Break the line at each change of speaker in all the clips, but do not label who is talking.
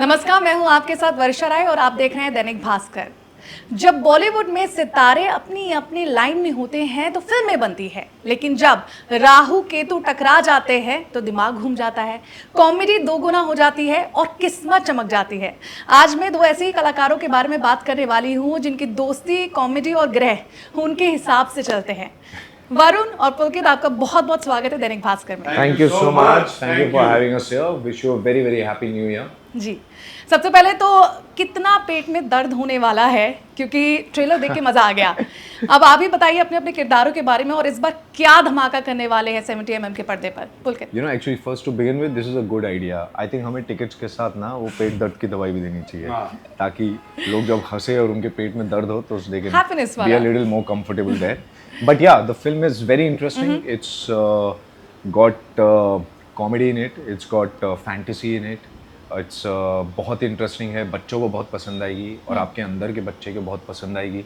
नमस्कार, मैं हूं आपके साथ वर्षा राय और आप देख रहे हैं दैनिक भास्कर। जब बॉलीवुड में सितारे अपनी अपनी लाइन में होते हैं तो फिल्में बनती है, लेकिन जब राहु केतु टकरा जाते हैं तो दिमाग घूम जाता है, कॉमेडी दोगुना हो जाती है और किस्मत चमक जाती है। आज मैं दो ऐसे ही कलाकारों के बारे में बात करने वाली हूँ जिनकी दोस्ती, कॉमेडी और ग्रह उनके हिसाब से चलते हैं। वरुण और पुलकित, आपका बहुत बहुत स्वागत है दैनिक भास्कर में।
Thank you so much. Thank you for having us here. Wish you a very very happy new year.
जी, सबसे पहले तो कितना पेट में दर्द होने वाला है, क्योंकि ट्रेलर देख के मजा आ गया। अब आप ही बताइए अपने अपने किरदारों के बारे में और इस बार क्या धमाका करने वाले हैं 70mm के पर्दे पर। पुलकित,
You know, actually, first to begin with, this is a good idea. I think हमें टिकट्स के साथ ना वो पेट दर्द की दवाई भी देनी चाहिए, ताकि लोग जब हंसे और उनके पेट में दर्द हो तो they can
Happiness
be a little more comfortable there. But yeah, the film is very interesting. It's got comedy in it. It's got fantasy in it. It's बहुत इंटरेस्टिंग है, बच्चों को बहुत पसंद आएगी और आपके अंदर के बच्चे को बहुत पसंद आएगी।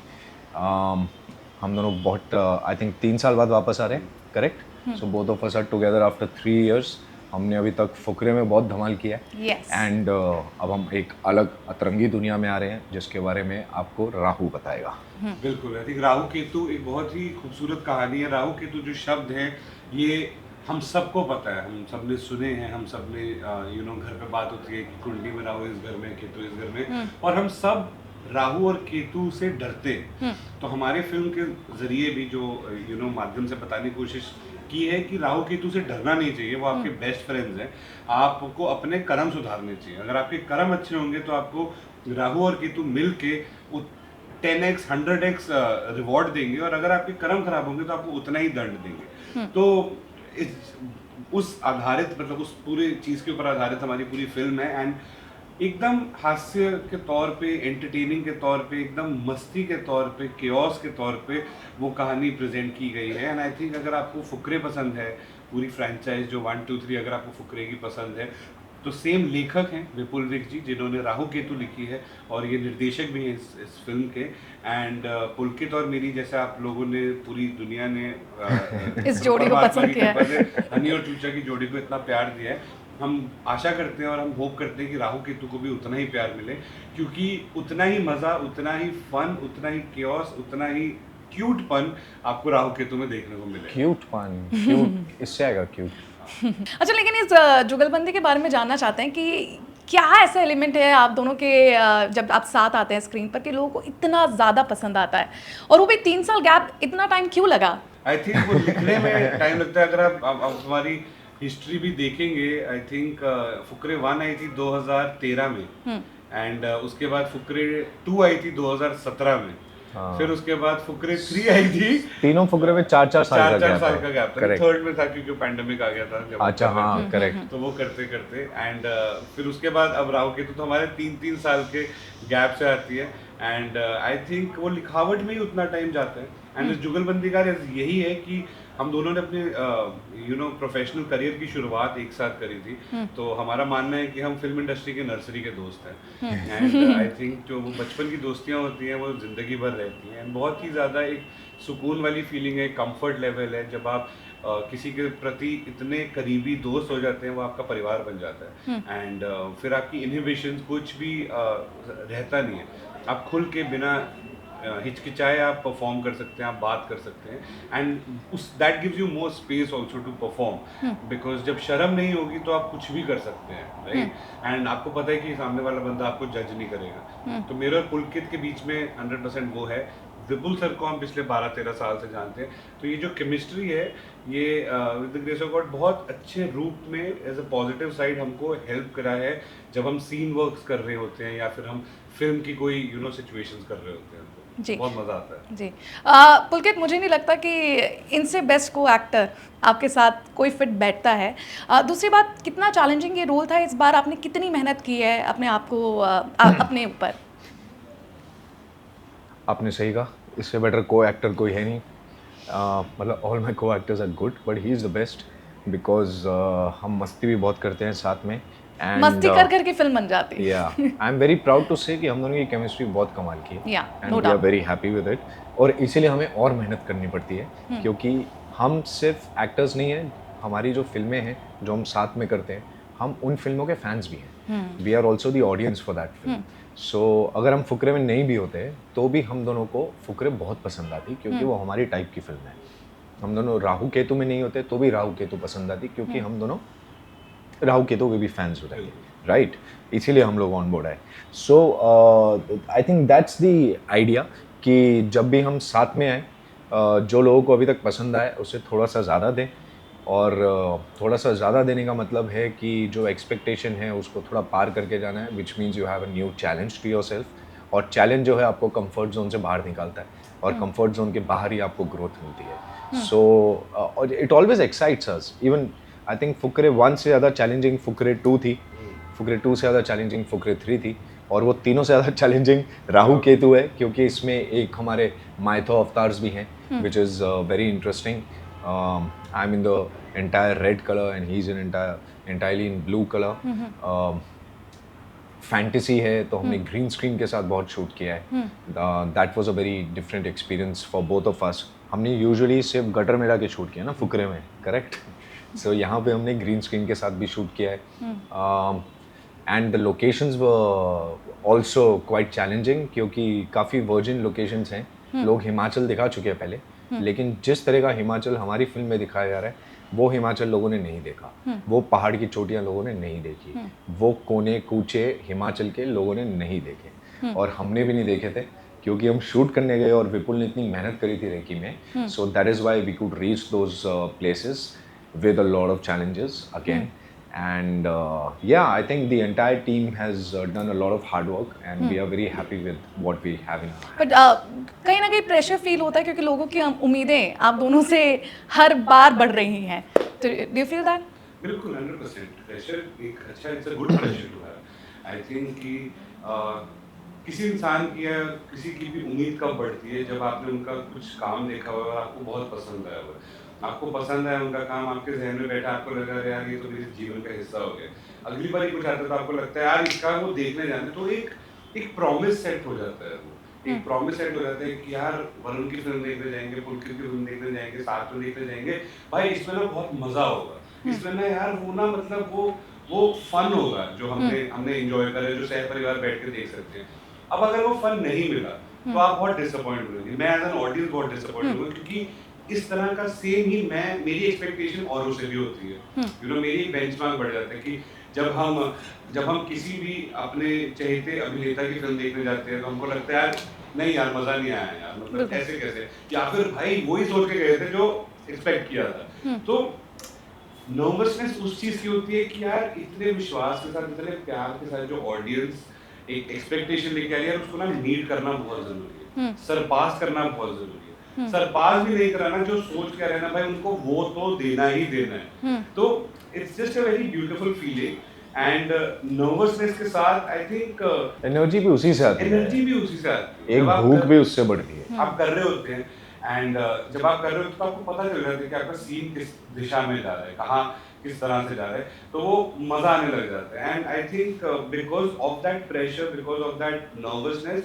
हम दोनों बहुत आई थिंक 3 साल बाद वापस आ रहे हैं, correct? So both of us are together after 3 years। हमने अभी तक फुकरे में बहुत धमाल किया है एंड अब हम एक अलग अतरंगी दुनिया में आ रहे हैं जिसके बारे में आपको राहु बताएगा।
बिल्कुल, आई थिंक राहु केतु एक बहुत ही खूबसूरत कहानी है। राहु केतु जो शब्द है ये हम सबको पता है, हम सबने सुने हैं, हम सबने घर पे बात होती है कि कुंडली में राहु इस घर में, केतु इस घर में, और हम सब राहु और केतु से डरते हैं। तो हमारे फिल्म के जरिए भी जो माध्यम से बताने की कोशिश की है कि राहु केतु से डरना नहीं चाहिए, वो आपके बेस्ट फ्रेंड्स हैं। आपको अपने कर्म सुधारने चाहिए। अगर आपके कर्म अच्छे होंगे तो आपको राहु और केतु मिल के 10x 100x रिवॉर्ड देंगे, और अगर आपके कर्म खराब होंगे तो आपको उतना ही दंड देंगे। तो उस आधारित, मतलब उस पूरे चीज़ के ऊपर आधारित हमारी पूरी फिल्म है। एंड एकदम हास्य के तौर पे, एंटरटेनिंग के तौर पे, एकदम मस्ती के तौर पे, केओस के तौर पे वो कहानी प्रेजेंट की गई है। एंड आई थिंक अगर आपको फुकरे पसंद है, पूरी फ्रेंचाइज जो 1 2 3, अगर आपको फुकरे की पसंद है तो सेम लेखक हैं विपुल विक जी, जिन्होंने राहु केतु लिखी है, और ये निर्देशक भी हैं इस फिल्म के। एंड पुलकित और मेरी, जैसे आप लोगों ने, पूरी दुनिया ने
इस जोड़ी को पसंद किया है,
हनी और चूचा की जोड़ी को इतना प्यार दिया है। हम आशा करते हैं और हम होप करते हैं कि राहु केतु को भी उतना ही प्यार मिले, क्योंकि उतना ही मज़ा, उतना ही फन, उतना ही केओस, उतना ही क्यूट पन आपको राहु केतु में देखने को मिले।
क्यूट पन, क्यूट इससे आएगा क्यूट।
अच्छा, लेकिन इस जुगलबंदी के बारे में जानना चाहते हैं कि क्या ऐसा एलिमेंट है आप दोनों के जब आप साथ आते हैं स्क्रीन पर कि लोगों को इतना ज़्यादा पसंद आता है, और वो भी 3 साल गैप, इतना टाइम क्यों लगा?
आई थिंक वो लिखने में टाइम लगता है। अगर आप हमारी हिस्ट्री भी देखेंगे, आई थिंक फुकरे 1 आई थी 2013 में, एंड उसके बाद फुकरे 2 आई थी 2017 में, फिर उसके बाद फुकरे 3 आई थी।
तीनों फुकरे में 4-4 साल
का गैप था। थर्ड में था क्योंकि पैंडेमिक आ गया था जब।
अच्छा, हाँ, करेक्ट।
तो वो करते करते एंड फिर उसके बाद अब राहु केतु तो हमारे 3-3 साल के गैप से आती है। एंड आई थिंक वो लिखावट में ही उतना टाइम जाता है। एंड जुगलबंदी का यही है कि हम दोनों ने अपने प्रोफेशनल करियर की शुरुआत एक साथ करी थी, तो हमारा मानना है कि हम फिल्म इंडस्ट्री के नर्सरी के दोस्त हैं। एंड आई थिंक जो वो बचपन की दोस्तियां होती हैं वो जिंदगी भर रहती हैं। एंड बहुत ही ज़्यादा एक सुकून वाली फीलिंग है, कंफर्ट लेवल है, जब आप किसी के प्रति इतने करीबी दोस्त हो जाते हैं, वो आपका परिवार बन जाता है। एंड फिर आपकी इनहिबिशन कुछ भी रहता नहीं है, आप खुल के बिना हिचकिचाए आप परफॉर्म कर सकते हैं, आप बात कर सकते हैं। एंड उस that gives you more space also to perform, because जब शर्म नहीं होगी तो आप कुछ भी कर सकते हैं, राइट? एंड आपको पता है कि सामने वाला बंदा आपको जज नहीं करेगा। तो मेरे और पुलकित के बीच में 100% वो है। विपुल सर को हम पिछले 12-13 साल से जानते हैं, तो ये जो केमिस्ट्री है ये with the grace of God बहुत अच्छे रूप में एज अ पॉजिटिव साइड हमको हेल्प करा है जब हम सीन वर्क्स कर रहे होते हैं या फिर हम फिल्म की कोई सिचुएशंस कर रहे होते हैं।
जी,
बहुत मजा आता है।
जी, पुलकित, मुझे नहीं लगता कि इनसे बेस्ट को एक्टर आपके साथ कोई फिट बैठता है। दूसरी बात, कितना चैलेंजिंग ये रोल था इस बार, आपने कितनी मेहनत की है अपने आप को अपने ऊपर?
आपने सही कहा, इससे बेटर को एक्टर कोई है नहीं। मतलब all my coactors are good, but he is the best because हम मस्ती भी बहुत करते हैं साथ में।
And, मस्ती कर करके फिल्म बन जाती है।
या I am very proud to say कि हम दोनों की केमिस्ट्री बहुत कमाल की है, and we are very happy with it. और इसीलिए हमें और मेहनत करनी पड़ती है, क्योंकि हम सिर्फ एक्टर्स नहीं हैं, हमारी जो फिल्में हैं जो हम साथ में करते हैं, हम उन फिल्मों के फैंस भी हैं। We are also the audience for that film. So अगर हम फुकरे में नहीं भी होते तो भी हम दोनों को फुकरे बहुत पसंद आती, क्योंकि वो हमारी टाइप की फिल्म है. हम दोनों राहु केतु में नहीं होते तो भी राहु केतु पसंद आती, क्योंकि हम दोनों राहु केतु के भी फैंस हो जाएंगे, राइट. इसीलिए हम लोग ऑन बोर्ड आए. So I think that's the idea कि जब भी हम साथ में आए, जो लोगों को अभी तक पसंद आए उससे थोड़ा सा ज़्यादा दें. और थोड़ा सा ज़्यादा देने का मतलब है कि जो एक्सपेक्टेशन है उसको थोड़ा पार करके जाना है, which means you have a new challenge to yourself. और चैलेंज जो है आपको कंफर्ट जोन से बाहर निकालता है, और कंफर्ट जोन के बाहर ही आपको ग्रोथ मिलती है. So it always excites us. Even I think Fukrey 1 से ज़्यादा चैलेंजिंग फुकरे 2 थी, फुकरे 2 से ज़्यादा चैलेंजिंग फुकरे 3 थी, और वो तीनों से ज़्यादा चैलेंजिंग राहु केतु है, क्योंकि इसमें एक हमारे माइथो अवतार्स भी हैं, which is very interesting. I am in the entire red color and he's entirely in blue color. Fantasy है तो हमने ग्रीन स्क्रीन के साथ बहुत शूट किया है. That was a very different experience for both of अस. हमने यूजुअली सिर्फ गटर में के शूट किया ना फुकरे में, करेक्ट. सो यहाँ पे हमने ग्रीन स्क्रीन के साथ भी शूट किया है. And the locations were also quite challenging, क्योंकि काफ़ी वर्जिन लोकेशंस हैं. लोग हिमाचल दिखा चुके हैं पहले, लेकिन जिस तरह का हिमाचल हमारी फिल्म में दिखाया जा रहा है वो हिमाचल लोगों ने नहीं देखा. वो पहाड़ की चोटियां लोगों ने नहीं देखी. वो कोने कूचे हिमाचल के लोगों ने नहीं देखे, और हमने भी नहीं देखे थे, क्योंकि हम शूट करने गए और विपुल ने इतनी मेहनत करी थी रेकी में. So that is why we could reach those places with a lot of challenges again. And yeah, I think the entire team has done a lot of hard work, and we are very happy with what we have in our hand.
But कहीं ना कहीं pressure feel होता है, क्योंकि लोगों की उम्मीदें आप दोनों से हर बार बढ़ रही हैं. तो डू यू फील दैट?
बिल्कुल 100% प्रेशर एक अच्छा, it's a good pressure to have. I think कि किसी इंसान की या किसी की भी उम्मीद कब बढ़ती है जब आपने उनका कुछ काम देखा हुआ और आपको बहुत पसंद आया हुआ. आपको पसंद है उनका काम, आपके जहन में बैठा, आपको लगा यार ये तो मेरे जीवन का हिस्सा हो गया. अगली बार कुछ आता है तो आपको लगता है यार इसका वो देखने जाना. तो एक प्रॉमिस सेट हो जाता है. वो एक प्रॉमिस सेट हो जाता है कि यार वरुण की फिल्म देखने जाएंगे, पुलकित की फिल्म देखने जाएंगे, साथ में देखने जाएंगे भाई, इसमें ना बहुत मजा होगा. इसमें ना यार वो ना मतलब वो फन होगा जो हमने एंजॉय करा, जो सह परिवार बैठ के देख सकते हैं. अब अगर वो फन नहीं मिला तो आप बहुत डिसअपॉइंट होंगे. मैं एज एन ऑडियंस बहुत डिसअपॉइंट हुआ, क्योंकि इस तरह का सेम ही मेरी एक्सपेक्टेशन औरों से भी होती है. यू नो, मेरी बेंचमार्क बढ़ जाता है कि जब हम किसी भी अपने चहेते अभिनेता की फिल्म देखने जाते हैं तो हमको लगता है यार नहीं यार मजा नहीं आया यार, मतलब कैसे कैसे, या फिर भाई वही सोच के गए थे जो एक्सपेक्ट किया था. तो नर्वसनेस उस चीज की होती है कि यार इतने विश्वास के साथ, इतने प्यार के साथ जो ऑडियंस एक एक्सपेक्टेशन लेके आ रही है, उसको ना मीट करना बहुत जरूरी है, सरपास करना बहुत जरूरी है. सरपास भी नहीं कराना, जो सोच के रहना भाई उनको वो तो देना ही देना है. तो it's just a very beautiful feeling. And nervousness के साथ आई थिंक
एनर्जी भी उसी से आती है.
एनर्जी भी उसी से आती है,
एक भूख भी उससे बढ़ती है.
आप कर रहे होते हैं, एंड जब आप कर रहे होते हैं तो आपको पता चल जाता है कि आपका सीन किस दिशा में जा रहा है, कहाँ किस तरह से जा रहा है, तो वो मजा आने लग जाता है. And I think because of that pressure, because of that nervousness,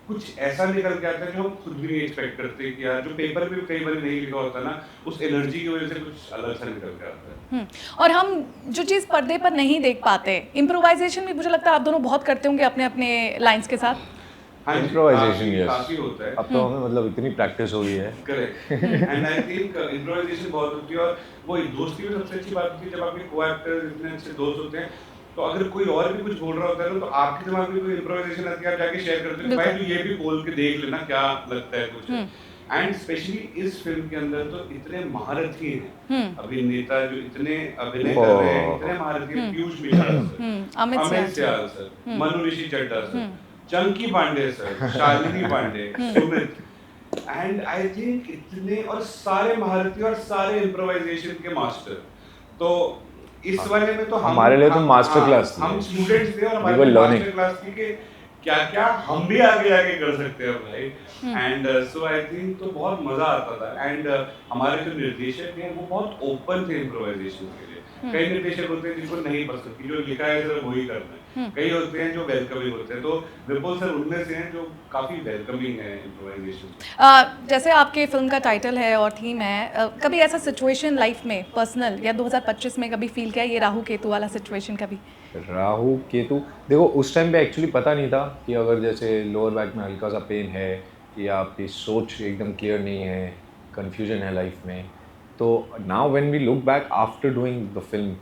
कुछ ऐसा निकल के आता है जो हम खुद भी नहीं एक्सपेक्ट करते कि यार जो पेपर पे कई बार नहीं लिखा होता ना, उस एनर्जी की वजह से कुछ अलग सा निकल के आता है.
और हम जो चीज़ पर्दे पर नहीं देख पाते, इम्प्रोवाइजेशन भी मुझे लगता है आप दोनों बहुत करते होंगे अपने अपने लाइन्स के साथ.
हाँ,
इम्प्रोवाइजेशन
काफी होता है.
अब तो हमें मतलब इतनी प्रैक्टिस हो गई है.
Correct. And I think improvisation बहुत होती है, और वो दोस्ती में सबसे अच्छी बात होती है जब आपके को एक्टर्स इतने अच्छे दोस्त होते हैं, तो अगर कोई और भी कुछ बोल रहा होता है ना, तो आपके दिमाग में कोई इम्प्रोवाइजेशन आती है, आप जाके शेयर करते हो भाई तू ये भी बोल के देख लेना क्या लगता है कुछ. एंड स्पेशली इस फिल्म के अंदर तो इतने महारथी हैं अभिनेता, जो इतने अभिनय कर रहे हैं, इतने महारथी हैं. Piyush Mishra sir, Amit Sial sir, Manu Rishi Chadha sir, Chunky Pandey sir, Shalini Pandey, Sumit. And I think इतने और सारे महारथी और सारे इम्प्रोवाइजेशन के मास्टर. तो इस वाले में तो
हमारे लिए तो मास्टर क्लास थी.
हम स्टूडेंट्स थे और हमारे लिए मास्टर क्लास थी कि क्या क्या हम भी आगे कर सकते हैं भाई. एंड सो आई थिंक तो बहुत मजा आता था. एंड हमारे जो निर्देशक हैं वो बहुत ओपन थे इम्प्रोवाइजेशन के लिए. कई निर्देशक होते हैं जिनको नहीं पसंद कि जो लिखा है सिर्फ वही करना है. कई होते हैं जो वेलकमिंग होते हैं, तो विपुल सर उनमें से हैं जो काफी वेलकमिंग है इम्प्रोवाइजेशन.
जैसे आपके फिल्म का टाइटल है और थीम है, कभी ऐसा सिचुएशन लाइफ में पर्सनल या 2025 में कभी फील किया ये राहु केतु वाला सिचुएशन कभी?
राहु केतु, देखो उस टाइम पे एक्चुअली पता नहीं था कि अगर जैसे लोअर बैक में हल्का सा पेन है या आपकी सोच एकदम क्लियर नहीं है, कन्फ्यूजन है लाइफ में, तो now when we look back after doing the film,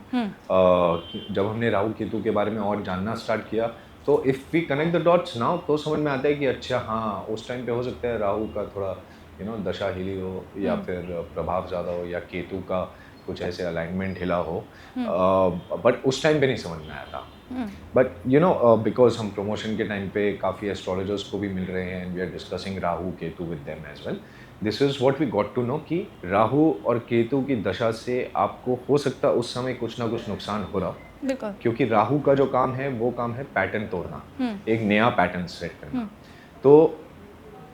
जब हमने राहु केतु के बारे में और जानना स्टार्ट किया, तो if we connect the dots now तो समझ में आता है कि अच्छा हाँ, उस टाइम पे हो सकता है राहु का थोड़ा दशा हिली हो या फिर प्रभाव ज़्यादा हो या केतु का कुछ ऐसे अलाइनमेंट हिला हो, बट उस टाइम पे नहीं समझ में आया था. बट बिकॉज हम प्रमोशन के टाइम पे काफ़ी एस्ट्रोलॉजर्स को भी मिल रहे हैं and we are discussing Rahu Ketu with them as well. This is what we got to know कि राहु और केतु की दशा से आपको हो सकता उस समय कुछ ना कुछ नुकसान हो रहा,
बिल्कुल,
क्योंकि राहु का जो काम है वो काम है पैटर्न तोड़ना, एक नया पैटर्न सेट करना. तो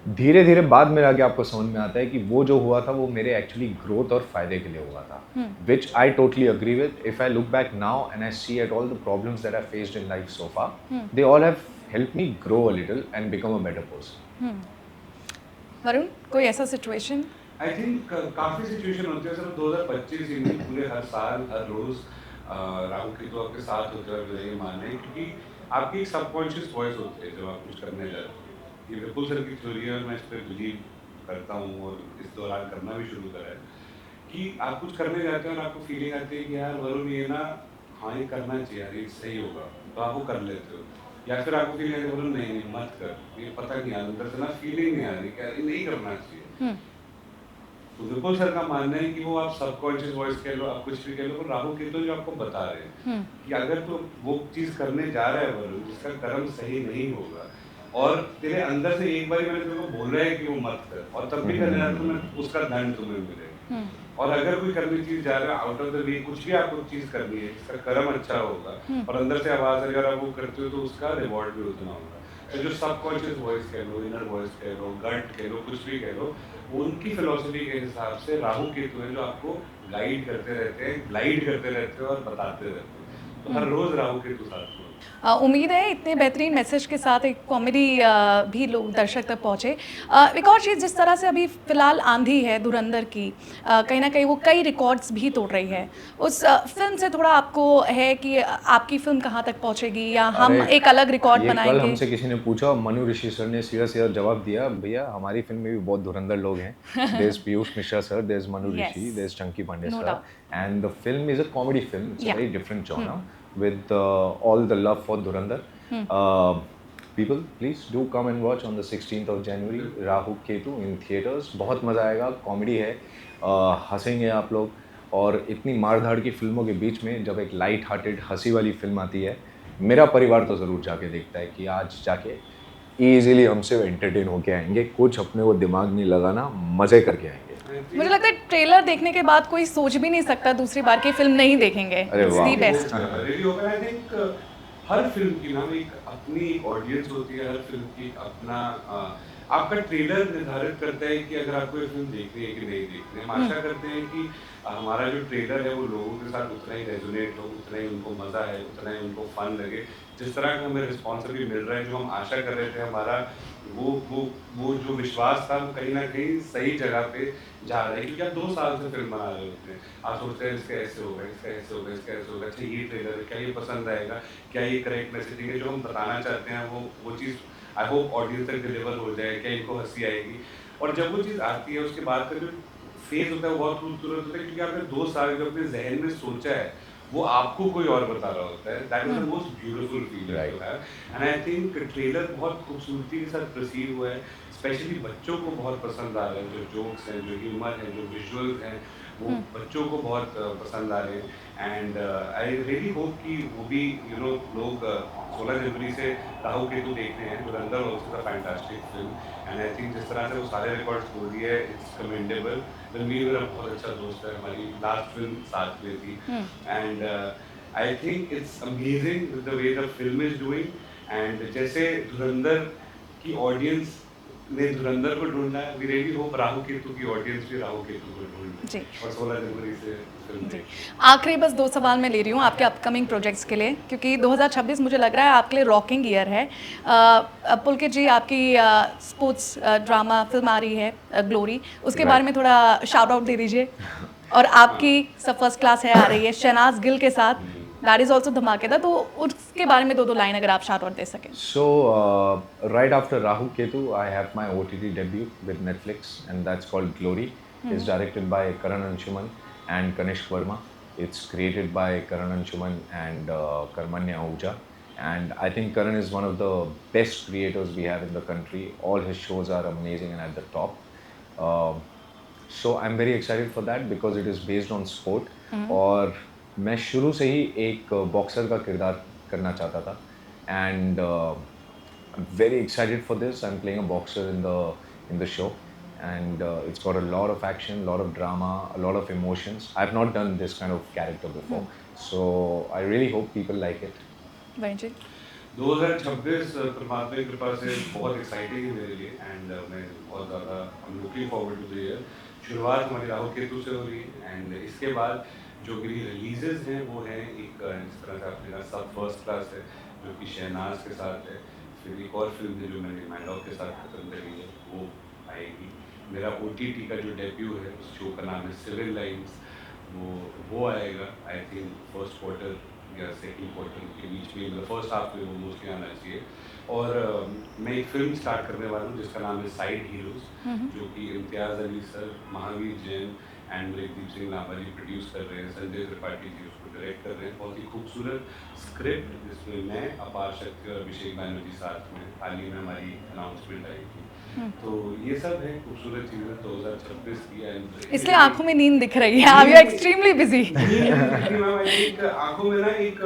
धीरे धीरे बाद में आके आपको समझ में आता है कि वो जो हुआ था वो मेरे एक्चुअली ग्रोथ और फायदे के लिए हुआ था, which I totally agree with. If I look back now and I see at all the problems that I faced in life so far, they all have helped me grow a little and become a better person.
Varun, कोई ऐसा situation?
I think काफ़ी situation होती है sir. 2025 ही नहीं, पूरे हर साल हर रोज़ राहु केतु आपके साथ होते हैं, मेरा ये मानना है, क्योंकि आपकी एक सबकॉन्शियस वॉइस होती है जब आप कुछ करने जाते हैं. ये बिल्कुल सर की थ्योरी है और मैं इस पर बिलीव करता हूँ और इस दौरान करना भी शुरू करा है कि आप कुछ करने जाते हैं और आपको फीलिंग आती है कि यार वरुण ये ना, हाँ ये करना चाहिए यार, ये सही होगा, तो आप वो कर लेते हो. या फिर आपको फीलिंग आती है वरुण नहीं नहीं मत कर, ये पता नहीं अंदर से ना फीलिंग नहीं आ रही कि ये नहीं करना चाहिए. तो बिल्कुल सर का मानना है कि वो आप सबकॉन्शियस वॉइस कह लो, आप कुछ भी कह लो, पर राहु केतु जो आपको बता रहे हैं कि अगर तो वो चीज़ करने जा रहा है वरुण जिसका कर्म सही नहीं होगा और तेरे अंदर से एक बार मैंने तेरे को बोल रहा है कि वो मत कर और तब भी करने जाता तो मैं उसका दंड तुम्हें मिलेगा. और अगर कोई करने चीज जा रहा है आउट ऑफ द वे, कुछ भी आपको चीज करनी है जिसका कर्म अच्छा होगा और अंदर से आवाज अगर आप वो करते हो तो उसका रिवॉर्ड भी उतना होगा. तो जो सबकॉन्शियस वॉइस कह लो, इनर वॉइस कह लो, गट कह लो, कुछ भी कह लो, उनकी फिलोसफी के हिसाब से राहु केतु है जो आपको गाइड करते रहते हैं, ग्लाइड करते रहते हैं और बताते रहते हैं. तो हर रोज राहु केतु साथ.
उम्मीद है इतने बेहतरीन मैसेज के साथ एक कॉमेडी भी लोग दर्शक तक पहुँचे. एक और चीज़, जिस तरह से अभी फ़िलहाल आंधी है धुरंधर की, कहीं ना कहीं वो कई रिकॉर्ड्स भी तोड़ रही है. उस फिल्म से थोड़ा आपको है कि आपकी फिल्म कहाँ तक पहुँचेगी या हम एक अलग रिकॉर्ड बनाएंगे?
कल हमसे किसी ने पूछा, मनु ऋषि सर ने सीधा सीधा जवाब दिया, भैया हमारी फिल्म में भी बहुत धुरंधर लोग हैं. There is Piyush Mishra sir, there is Manu Rishi, there is Chunky Pandey sir, and the film is a comedy film. It's a very different genre with all the love for Dhurandhar. People, please do come and watch on the 16th of January, Rahu Ketu in theaters. बहुत मज़ा आएगा, comedy है, हंसेंगे आप लोग. और इतनी मार-धाड़ की फिल्मों के बीच में जब एक लाइट हार्टेड हंसी वाली फिल्म आती है, मेरा परिवार तो ज़रूर जाके देखता है कि आज जाके ईजिली हमसे एंटरटेन होके आएंगे, कुछ अपने को दिमाग नहीं लगाना, मज़े करके आएंगे.
मुझे लगता है ट्रेलर देखने के बाद कोई सोच भी नहीं सकता दूसरी बार की फिल्म नहीं देखेंगे. It's the best.
I think her film की ना एक अपनी ऑडियंस होती है, हर फिल्म की अपना आपका ट्रेलर निर्धारित करता है कि अगर आपको ये फिल्म देखनी है कि नहीं देखनी है. हम आशा करते हैं कि हमारा जो ट्रेलर है वो लोगों के साथ उतना ही रेजोनेट हो, उतना ही उनको मज़ा है, उतना ही उनको फन लगे. जिस तरह का हमें रिस्पॉन्स अभी मिल रहा है, जो हम आशा कर रहे थे, हमारा वो जो विश्वास था वो कहीं ना कहीं सही जगह पे जा रहा है. क्योंकि आप 2 साल से फिल्म बना रहे होते हैं, आप सोचते हैं इसका ऐसे होगा, इसका ऐसे होगा, इसका ऐसे होगा, अच्छा ये ट्रेलर है, क्या ये पसंद आएगा, क्या ये करेक्ट मैसेजिंग है, जो हम बताना चाहते हैं वो चीज़ आई होप ऑडियंस तक डिलीवर हो जाए, क्या इनको हंसी आएगी. और जब वो चीज़ आती है उसके बाद का जो फेज होता है वो बहुत खूबसूरत होता है, क्योंकि आपने 2 साल जो अपने जहन में सोचा है वो आपको कोई और बता रहा होता है. That is the most beautiful feeling to have. And I think trailer बहुत खूबसूरती के साथ प्रसीव हुआ है. स्पेशली बच्चों को बहुत पसंद आ रहे हैं, जो जोक्स हैं, जो ह्यूमर है, जो विजुअल्स हैं, वो बच्चों को बहुत पसंद आ रहे हैं. एंड आई रियली होप कि वो भी लोग 16 जनवरी से राहु केतु देख रहे हैं. धुरंधर also a fantastic film and I think जिस तरह से वो सारे रिकॉर्ड्स तोड़ दिए है, इट्स कमेंडेबल. रणवीर मेरा बहुत अच्छा दोस्त है, हमारी लास्ट फिल्म साथ में थी. And I think it's amazing the way the film is doing. And जैसे धुरंधर की ऑडियंस ने धुरंधर को ढूंढना है, we really hope Rahu Ketu की ऑडियंस भी राहु केतु को ढूंढे.
जी.
और 16 जनवरी से फिल्म
जी. आखिरी बस 2 सवाल मैं ले रही हूँ आपके अपकमिंग प्रोजेक्ट्स के लिए, क्योंकि 2026 मुझे लग रहा है आपके लिए रॉकिंग ईयर है. पुलकित जी, आपकी स्पोर्ट्स ड्रामा फिल्म आ रही है ग्लोरी, उसके बारे में थोड़ा शाउट आउट दे दीजिए. और आपकी सब फर्स्ट क्लास है आ रही है शहनाज गिल के साथ, दैट इज ऑल्सो धमाकेदार, तो उसके बारे में दो लाइन अगर आप शार्ट और दे सकें.
So, right after Rahu Ketu, I have my OTT debut with Netflix, and that's called Glory. It's directed by Karan Anshuman and Kanishk Verma. It's created by Karan Anshuman and Karmanya Ahuja. And I think Karan is one of the best creators we have in the country. All his shows are amazing and at the top. Uh, so I'm very excited for that because it is based on sport. और मैं शुरू से ही एक boxer का किरदार करना चाहता था. And I'm very excited for this. I'm playing a boxer in the show, and it's got a lot of action, a lot of drama, a lot of emotions. I've not done this kind of character before, so I really hope people like it.
वहीं जी.
2026 परमात्मा की कृपा से बहुत exciting है मेरे लिए and मैं बहुत ज़्यादा I am looking forward to the year. शुरुआत हमारी राहु केतु से हो रही है एंड इसके बाद जो मेरी रिलीजेस हैं वो हैं एक इस तरह से आपने कहा सब फर्स्ट क्लास है जो कि शहनाज के साथ है. फिर एक और फिल्म है जो मैंने मैंडॉक के साथ खत्म करी है वो आएगी. मेरा OTT का जो डेब्यू है उस शो का नाम है सिविल लाइन्स, वो आएगा आई थिंक फर्स्ट क्वार्टर या सेकंड क्वार्टर के बीच में, मतलब फर्स्ट हाफ में वो मोस्टली आना चाहिए. और मैं एक फिल्म स्टार्ट करने वाला हूँ जिसका नाम है साइड हीरोज़, जो कि Imtiaz Ali sir, Mahavir Jain and Mrigdeep Singh Lamba ji produce कर रहे हैं. संजय त्रिपाठी जी उसको डायरेक्ट कर रहे हैं. बहुत ही खूबसूरत स्क्रिप्ट जिसमें मैं, अपार शक्ति और अभिषेक बैनर्जी साथ में हाल ही में हमारी अनाउंसमेंट आई थी. तो ये सब है खूबसूरत चीज़ें 2026 की. एंड
इसलिए आंखों में नींद दिख रही है. आप यू एक्सट्रीमली बिजी.
एक आंखों में ना एक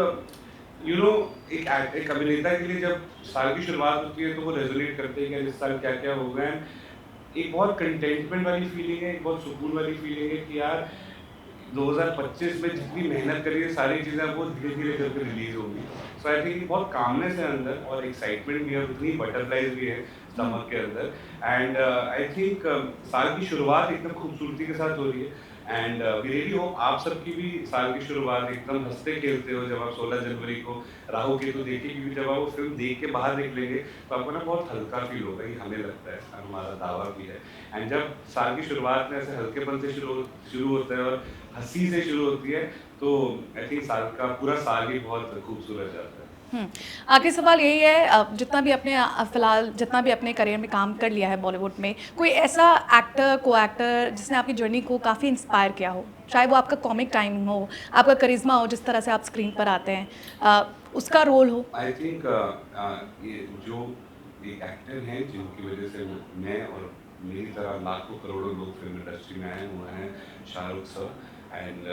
एक अभिनेता के लिए जब साल की शुरुआत होती है तो वो रेजोनेट करते हैं कि इस साल क्या क्या होगा. एंड एक बहुत कंटेंटमेंट वाली फीलिंग है, एक बहुत सुकून वाली फीलिंग है कि यार 2025 में जितनी मेहनत करी है सारी चीज़ें वो धीरे धीरे करके रिलीज होंगी. सो आई थिंक बहुत कामनेस है अंदर और एक्साइटमेंट भी है, उतनी बटरफ्लाइज भी है स्टमक के अंदर. एंड आई थिंक साल की शुरुआत एकदम खूबसूरती के साथ हो रही है. एंड वी रियली होप आप सबकी भी साल की शुरुआत एकदम हंसते खेलते हो जब आप 16 जनवरी को राहु केतु देखें, क्योंकि जब आप वो फिल्म देख के बाहर निकलेंगे तो आपको ना बहुत हल्का फील होगा. ये हमें लगता है, हमारा दावा भी है. एंड जब साल की शुरुआत में ऐसे हल्केपन से शुरू होता है और हंसी से शुरू होती है तो आई थिंक साल का पूरा साल ही बहुत खूबसूरत जाता है.
आखिरी सवाल यही है, जितना भी अपने फिलहाल जितना भी अपने करियर में काम कर लिया है बॉलीवुड में, कोई ऐसा एक्टर को एक्टर जिसने आपकी जर्नी को काफ़ी इंस्पायर किया हो, चाहे वो आपका कॉमिक टाइमिंग हो, आपका करिश्मा हो, जिस तरह से आप स्क्रीन पर आते हैं, उसका रोल हो?
आई थिंक ये जो एक एक्टर हैं जिनकी वजह से मैं और मेरी तरह लाखों करोड़ों लोग फिल्म इंडस्ट्री में आए वो हैं Shahrukh sir. And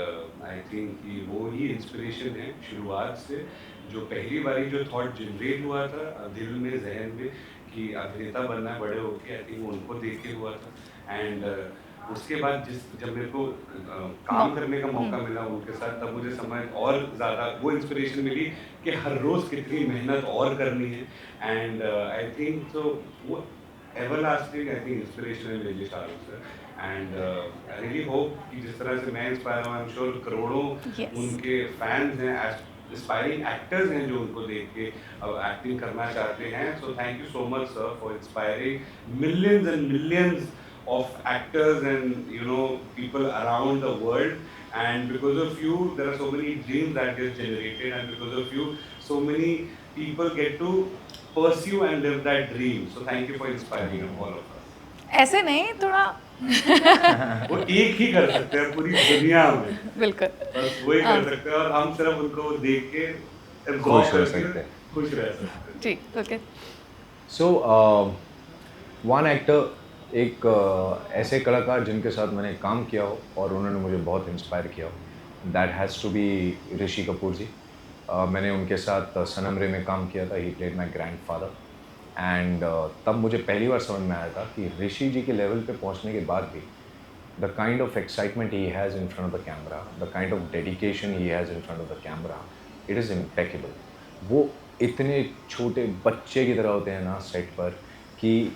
I think कि वो ही इंस्पिरेशन है शुरुआत से. जो पहली बारी जो थॉट जनरेट हुआ था दिल में, जहन में कि अभिनेता बनना है बड़े होके, आई थिंक वो उनको देख के हुआ था. एंड उसके बाद जब मेरे को काम करने का मौका मिला उनके साथ तब मुझे समझ और ज़्यादा वो इंस्पिरेशन मिली कि हर रोज़ कितनी मेहनत और करनी है. एंड आई थिंक तो वो एवरलास्टिंग आई थिंक इंस्पिरेशन है मेरे लिए Shahrukh sir. And I really hope कि जिस तरह से मैं इंस्पायर हूँ, आई एम श्योर करोड़ों उनके फैंस हैं, इंस्पायरिंग एक्टर्स हैं जो उनको देख के एक्टिंग करना चाहते हैं. So thank you so much sir for inspiring millions and millions of actors and people around the world. And because of you there are so many dreams that get generated, and because of you so many people get to pursue and live that dream. So thank you for inspiring all of us.
ऐसे नहीं, थोड़ा
वो एक ही कर सकते हैं पूरी दुनिया में,
बिल्कुल
बस वही कर सकते हैं और हम सिर्फ उनको देख के
खुश रह सकते हैं.
खुश रह सकते हैं.
जी, ओके.
So, one actor, एक ऐसे कलाकार जिनके साथ मैंने काम किया हो और उन्होंने मुझे बहुत इंस्पायर किया हो, that has to be Rishi Kapoor जी. मैंने उनके साथ सनम रे में काम किया था. He played my grandfather. And तब मुझे पहली बार समझ में आया था कि ऋषि जी के लेवल पे पहुंचने के बाद भी the kind of excitement he has in front of the camera, the kind of dedication he has in front of the camera, it is impeccable. वो इतने छोटे बच्चे की तरह होते हैं ना सेट पर कि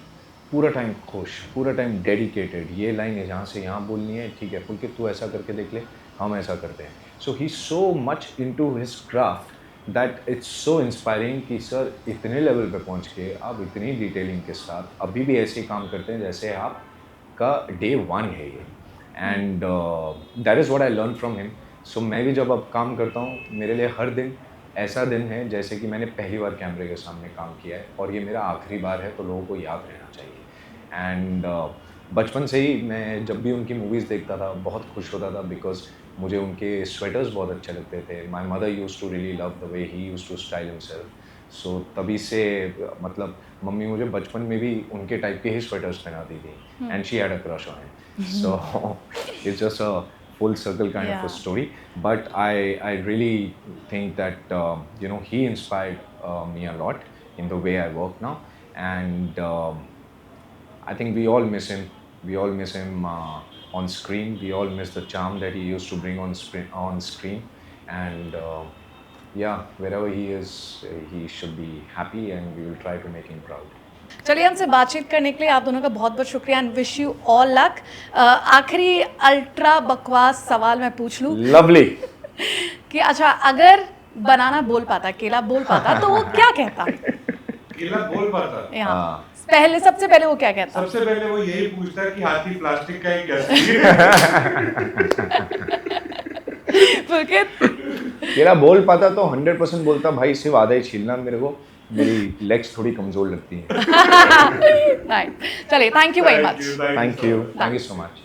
पूरा टाइम खुश, पूरा टाइम डेडिकेटेड. ये लाइन है जहाँ से यहाँ बोलनी है, ठीक है पुलकित तू ऐसा करके देख ले, हम ऐसा करते हैं. So he so much into his craft that it's so inspiring कि सर इतने लेवल पे पहुँच के आप इतनी डिटेलिंग के साथ अभी भी ऐसे ही काम करते हैं जैसे आपका डे वन है ये. And that is what I learn from him. So मैं भी जब अब काम करता हूँ, मेरे लिए हर दिन ऐसा दिन है जैसे कि मैंने पहली बार कैमरे के सामने काम किया है और ये मेरा आखिरी बार है, तो लोगों को याद रहना चाहिए। एंड बचपन से ही मैं जब भी उनकी मूवीज़ देखता था बहुत खुश होता था, बिकॉज मुझे उनके स्वेटर्स बहुत अच्छे लगते थे। My mother use to really love the way he use to style himself. So तभी से मतलब मम्मी मुझे बचपन में भी उनके टाइप के ही स्वेटर्स पहनाती थी, and she had a crush on him. So it's just a full circle kind of a
Yeah.
story, but I really think that he inspired me a lot in the way I work now, and I think we all miss him. We all miss him on screen. We all miss the charm that he used to bring on screen, and yeah, wherever he is, he should be happy, and we will try to make him proud.
चलिए, हमसे बातचीत करने के लिए आप दोनों का बहुत बहुत शुक्रिया and wish you all luck. आखिरी अल्ट्रा बकवास सवाल मैं पूछ लूं
Lovely.
कि अच्छा, अगर बनाना बोल पाता, केला बोल पाता, तो वो क्या कहता?
केला बोल पाता।
यहाँ सबसे पहले वो क्या कहता?
सबसे पहले वो यही पूछता कि हाथी प्लास्टिक का ही कैसे।
पुलकित?
केला बोल पाता तो 100% बोलता, भाई सिर्फ आधा ही छीलना, मेरे को मेरी लेग्स थोड़ी कमजोर लगती हैं।
राइट, चलिए, thank you very much.
Thank you so much.